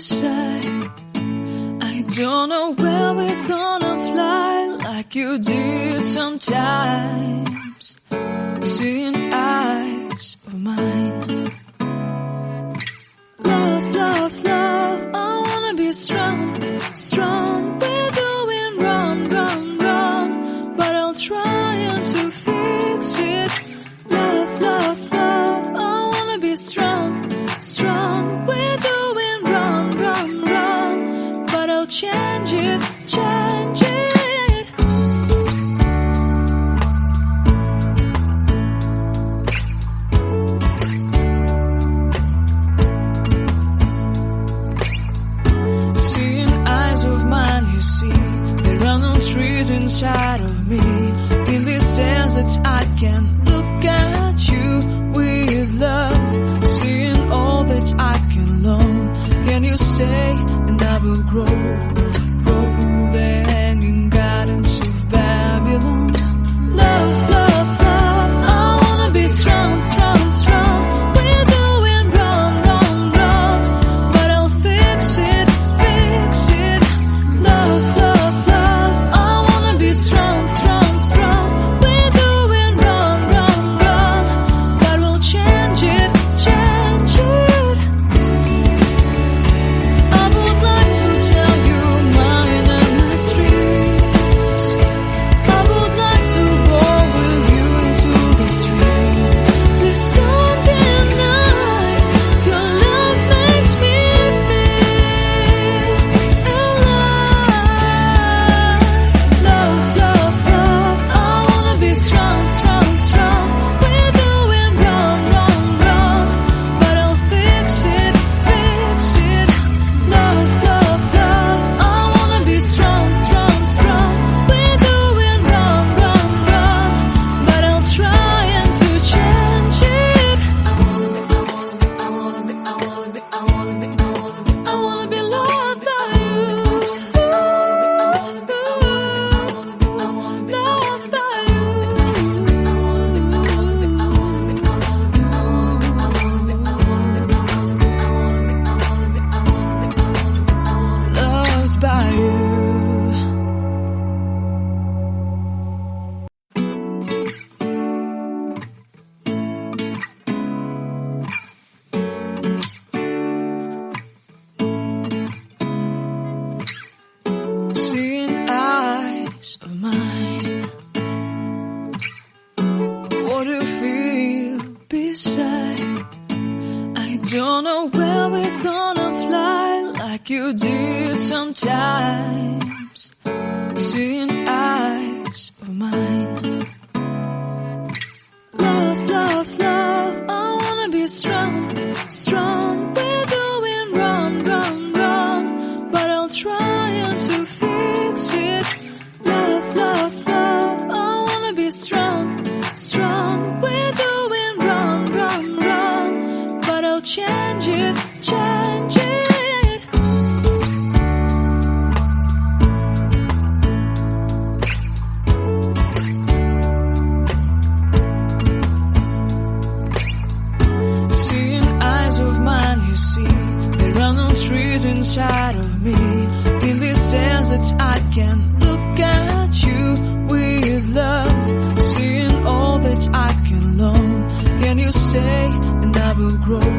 beside. I don't know where we're gonna fly like you did sometimes. Seeing eyes of mine. Love, love, love, I wanna be strong, strong. We're doing wrong, wrong, wrong, but I'll try to fix it. Love, love, love, I wanna be strong, strong. We're doing wrong, wrong, wrong, but I'll change it, change it. Trees inside of me. In this desert I can look at you with love. Seeing all that I can learn. Can you stay and I will grow? Grow the hanging gardens of Babylon. Love, love, love, I wanna be strong, strong, strong. We're doing wrong, wrong, wrong, but I'll fix it, fix it. Love, love, strong, strong, strong. We're doing wrong, wrong, wrong, but we'll change it, change it. I would like to tell you mine and my street. I would like to go with you into the street. Please don't deny your love makes me feel alive. Love, love, I wanna be strong, strong, strong. We're doing wrong, wrong, wrong, but I'll fix it, fix it. Love, love, love, I wanna be strong, strong, strong. We're doing wrong, wrong, wrong, but I'll try to change it. I wanna be loved by you. Loved by you. Loved by you. Seeing eyes of mine. What do you feel beside? I don't know where we're gonna fly like you did sometimes. Seeing eyes of mine. Love, love, love, I wanna be strong, strong. We're doing wrong, wrong, wrong, but I'll try to fix it. Love, love, love, I wanna be strong, strong. We're doing wrong, wrong, wrong, but I'll change it, change it. Seeing eyes of mine, you see, there are no trees inside of me. In this desert I can look at you with love. Seeing all that I can learn. Can you stay and I will grow?